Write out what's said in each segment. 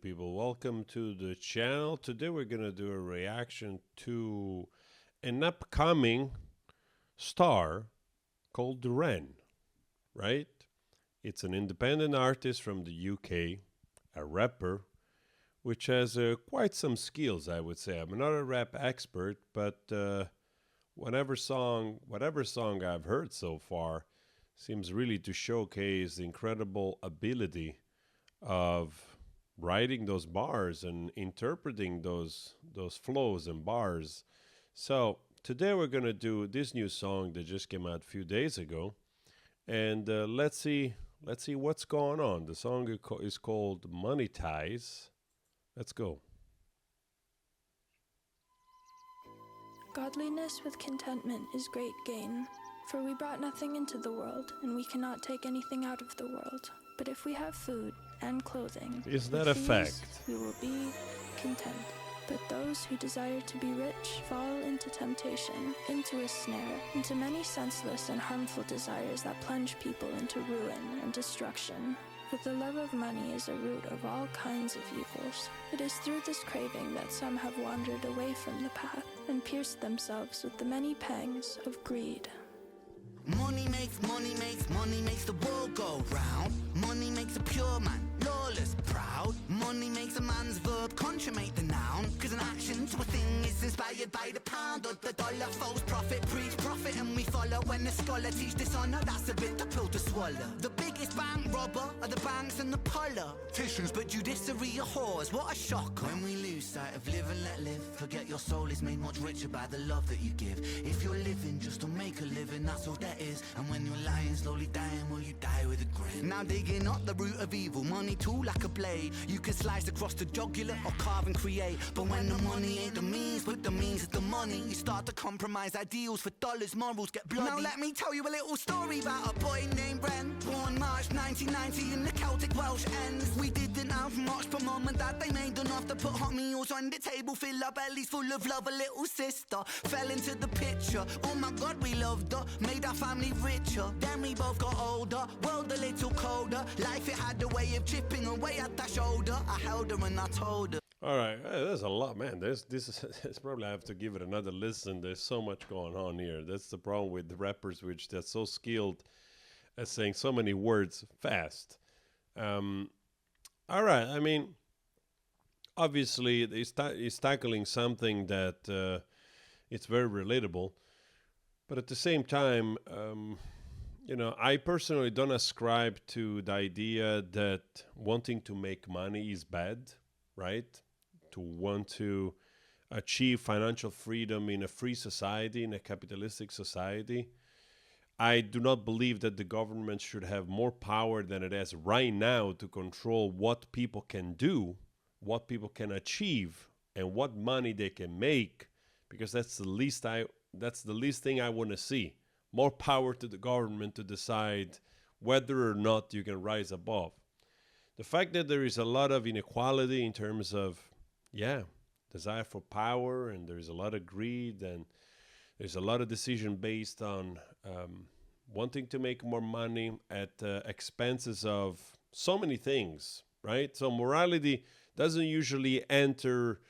people? Welcome to the channel. Today we're going to do a reaction to an upcoming star called Ren, right? It's an independent artist from the UK, a rapper, which has quite some skills, I would say. I'm not a rap expert, but whatever song I've heard so far seems really to showcase the incredible ability of writing those bars and interpreting those flows and bars. So today we're gonna do this new song that just came out a few days ago, and let's see what's going on. The song is called Monetize. Let's go. Godliness with contentment is great gain. For we brought nothing into the world, and we cannot take anything out of the world. But if we have food and clothing, Is that with a these, fact? we will be content. But those who desire to be rich fall into temptation, into a snare, into many senseless and harmful desires that plunge people into ruin and destruction. For the love of money is a root of all kinds of evils. It is through this craving that some have wandered away from the path and pierced themselves with the many pangs of greed. Money makes the world go round. Money makes a pure man lawless, proud. Money makes a man's verb consummate the noun. Cause an action to a thing is inspired by the pound or the dollar. False prophet, preach profit and we follow. When the scholar teach dishonor, that's a bitter pill to swallow. The biggest bank robber are the banks and the politicians, but judiciary are whores, what a shocker. When we lose sight of live and let live, forget your soul is made much richer by the love that you give. If you're living just to make a living, that's all that is. And when you're lying, slowly dying, well you die with a grin. Now digging up the root of evil, money too like a blade. You can slice across the jugular or carve and create. But when the money ain't the means, but the means is the money, you start to compromise ideals for dollars, morals get bloody. Now let me tell you a little story about a boy named Bren. Born March 1990 in the Celtic Welsh ends. We didn't have much, but mum and dad, they made enough to put hot meals on the table, fill our bellies full of love. A little sister fell into the picture. Oh my God, we loved her, made our family richer. Then we both got older, world a little colder. Life, it had a way of chipping away at that shoulder. I held her and I told her. All right, there's a lot, man. This probably I have to give it another listen. There's so much going on here. That's the problem with the rappers, which they're so skilled at saying so many words fast. All right, I mean, obviously he's tackling something that it's very relatable, but at the same time, I personally don't ascribe to the idea that wanting to make money is bad, right? To want to achieve financial freedom in a free society, in a capitalistic society. I do not believe that the government should have more power than it has right now to control what people can do, what people can achieve, and what money they can make, because that's the least thing I want to see. More power to the government to decide whether or not you can rise above. The fact that there is a lot of inequality in terms of, desire for power, and there's a lot of greed, and there's a lot of decision based on wanting to make more money at expenses of so many things, right? So morality doesn't usually enter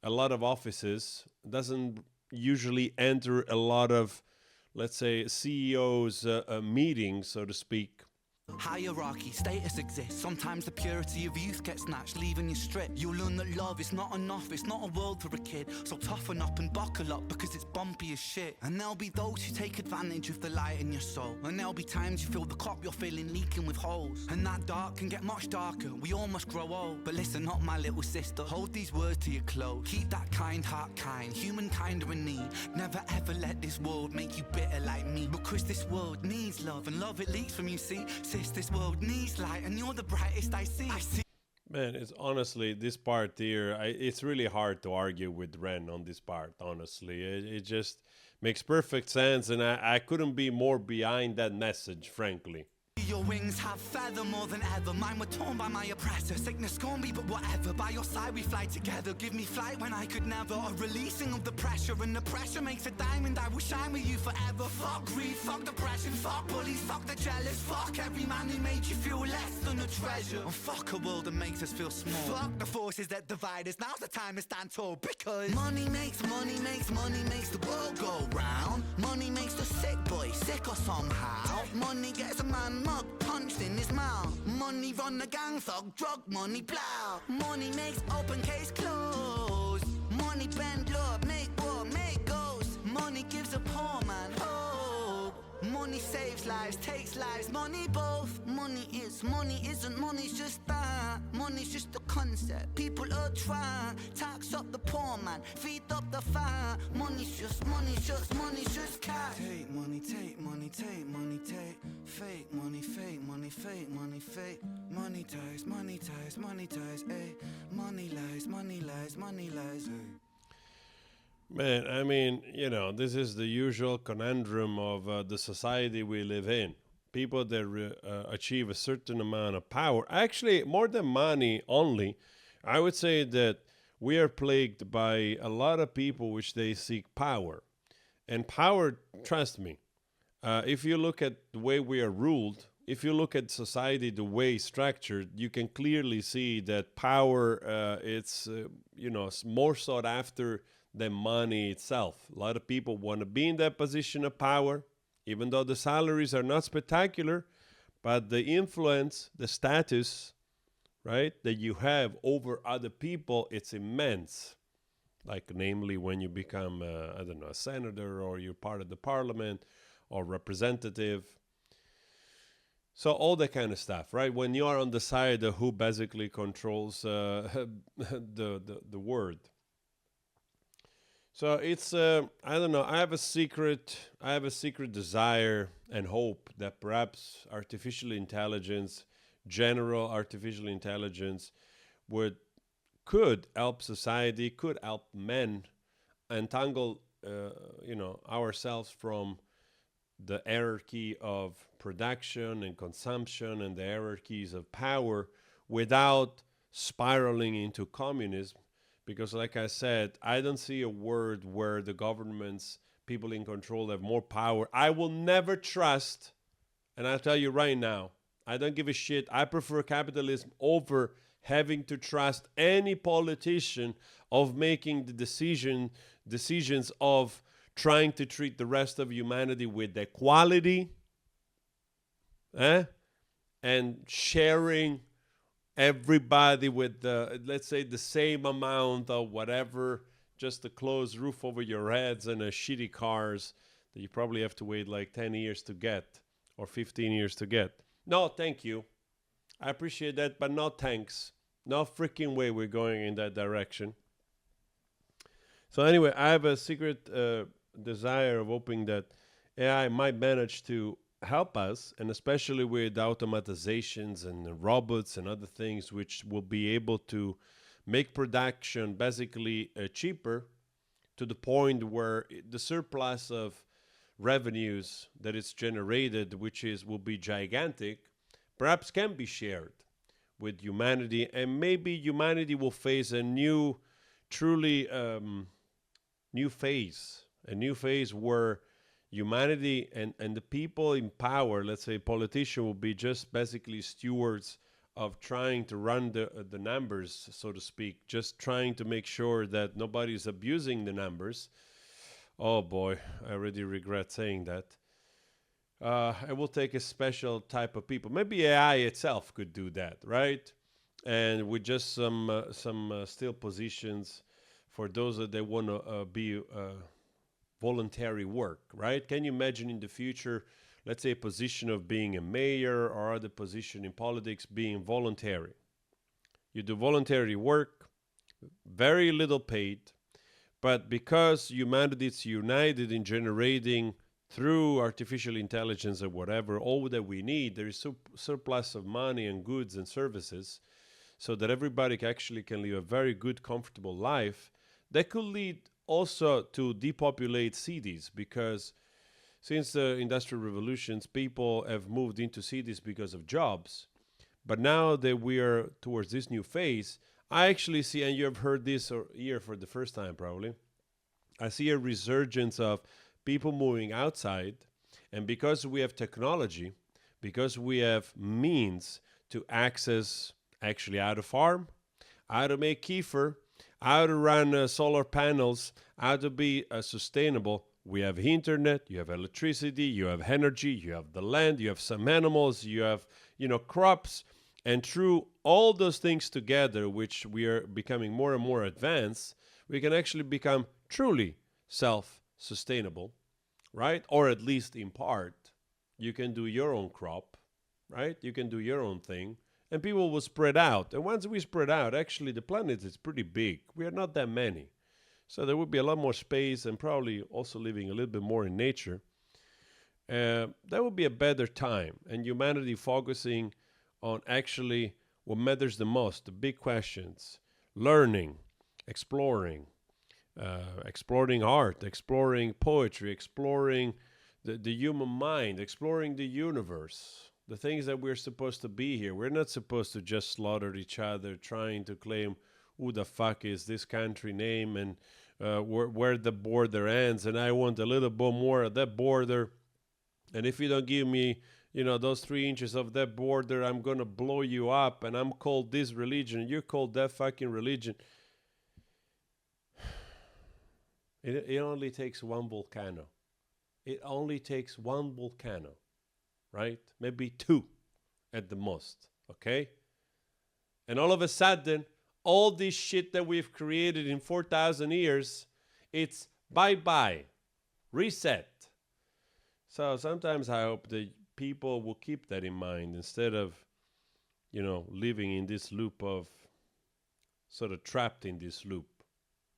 a lot of offices, doesn't usually enter a lot of, let's say, CEOs' meetings, so to speak. Hierarchy, status exists. Sometimes the purity of youth gets snatched, leaving you stripped. You'll learn that love is not enough, it's not a world for a kid. So toughen up and buckle up, because it's bumpy as shit. And there'll be those who take advantage of the light in your soul. And there'll be times you feel the cup you're filling leaking with holes. And that dark can get much darker, we all must grow old. But listen up, my little sister, hold these words to your close. Keep that kind heart kind, humankind are in need. Never ever let this world make you bitter like me. Because this world needs love, and love it leaks from you, see. This world needs light, and you're the brightest I see. Man, it's honestly this part here. It's really hard to argue with Ren on this part. Honestly, it just makes perfect sense, and I couldn't be more behind that message, frankly. Your wings have feather more than ever. Mine were torn by my oppressor. Sickness scorn me, but whatever. By your side we fly together. Give me flight when I could never. A releasing of the pressure, and the pressure makes a diamond. I will shine with you forever. Fuck greed, fuck depression, fuck bullies, fuck the jealous. Fuck every man who made you feel less than a treasure. And fuck a world that makes us feel small. Fuck the forces that divide us. Now's the time to stand tall, because money makes the world go round. Money makes the sick boy sicker somehow. Money gets a man mug punched in his mouth. Money run the gang thug, drug money plow. Money makes open case close. Money bend law, make war, make ghosts. Money gives a poor man hope. Money saves lives, takes lives, money both. Money isn't, money's just that. Money's just a concept, people are trying. Tax up the poor man, feed up the fire. Money's just cash. Take money, take money, take money, take. Fake money, fake money, fake money, fake. Monetize, monetize, monetize, ayy. Money lies, money lies, money lies, ayy. Man, I mean, this is the usual conundrum of the society we live in. People that achieve a certain amount of power, actually, more than money only, I would say that we are plagued by a lot of people which they seek power. And power, trust me, if you look at the way we are ruled, if you look at society the way it's structured, you can clearly see that power, it's more sought after than money itself. A lot of people want to be in that position of power, even though the salaries are not spectacular, but the influence, the status, right, that you have over other people, it's immense. Like, namely, when you become, a senator, or you're part of the parliament, or representative. So all that kind of stuff, right? When you are on the side of who basically controls the word. So it's I don't know. I have a secret desire and hope that perhaps general artificial intelligence, could help society, could help men untangle ourselves from the hierarchy of production and consumption and the hierarchies of power without spiraling into communism. Because like I said, I don't see a world where the governments, people in control, have more power. I will never trust, and I'll tell you right now, I don't give a shit. I prefer capitalism over having to trust any politician of making the decisions of trying to treat the rest of humanity with equality, and sharing everybody with let's say the same amount of whatever, just a closed roof over your heads and a shitty cars that you probably have to wait like 10 years to get, or 15 years to get. No, thank you. I appreciate that, but no thanks. No freaking way we're going in that direction. So anyway, I have a secret desire of hoping that AI might manage to help us, and especially with automatizations and robots and other things which will be able to make production basically cheaper, to the point where the surplus of revenues that is generated, which will be gigantic, perhaps can be shared with humanity, and maybe humanity will face a new, truly new phase where humanity and the people in power, let's say politicians, will be just basically stewards of trying to run the numbers, so to speak, just trying to make sure that nobody's abusing the numbers. Oh boy, I already regret saying that. It will take a special type of people. Maybe AI itself could do that, right? And with just some still positions for those that they want to be voluntary work, right? Can you imagine in the future, let's say, a position of being a mayor or other position in politics being voluntary? You do voluntary work, very little paid, but because humanity is united in generating through artificial intelligence or whatever, all that we need, there is surplus of money and goods and services, so that everybody actually can live a very good, comfortable life. That could lead also to depopulate cities, because since the industrial revolutions, people have moved into cities because of jobs. But now that we are towards this new phase, I actually see, and you have heard this here for the first time probably, I see a resurgence of people moving outside. And because we have technology, because we have means to access actually how to farm, how to make kefir, how to run solar panels, how to be sustainable. We have internet, you have electricity, you have energy, you have the land, you have some animals, you have, crops. And through all those things together, which we are becoming more and more advanced, we can actually become truly self-sustainable, right? Or at least in part. You can do your own crop, right? You can do your own thing. And people will spread out. And once we spread out, actually the planet is pretty big. We are not that many. So there would be a lot more space and probably also living a little bit more in nature. That would be a better time. And humanity focusing on actually what matters the most, the big questions, learning, exploring, exploring art, exploring poetry, exploring the human mind, exploring the universe, the things that we're supposed to be here. We're not supposed to just slaughter each other trying to claim who the fuck is this country name and where the border ends. And I want a little bit more of that border. And if you don't give me, those 3 inches of that border, I'm going to blow you up. And I'm called this religion. You're called that fucking religion. It only takes one volcano. It only takes one volcano, right? Maybe 2 at the most, okay? And all of a sudden, all this shit that we've created in 4,000 years, it's bye-bye, reset. So sometimes I hope that people will keep that in mind instead of, living in this loop of sort of trapped in this loop,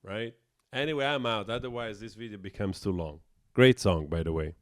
right? Anyway, I'm out. Otherwise, this video becomes too long. Great song, by the way.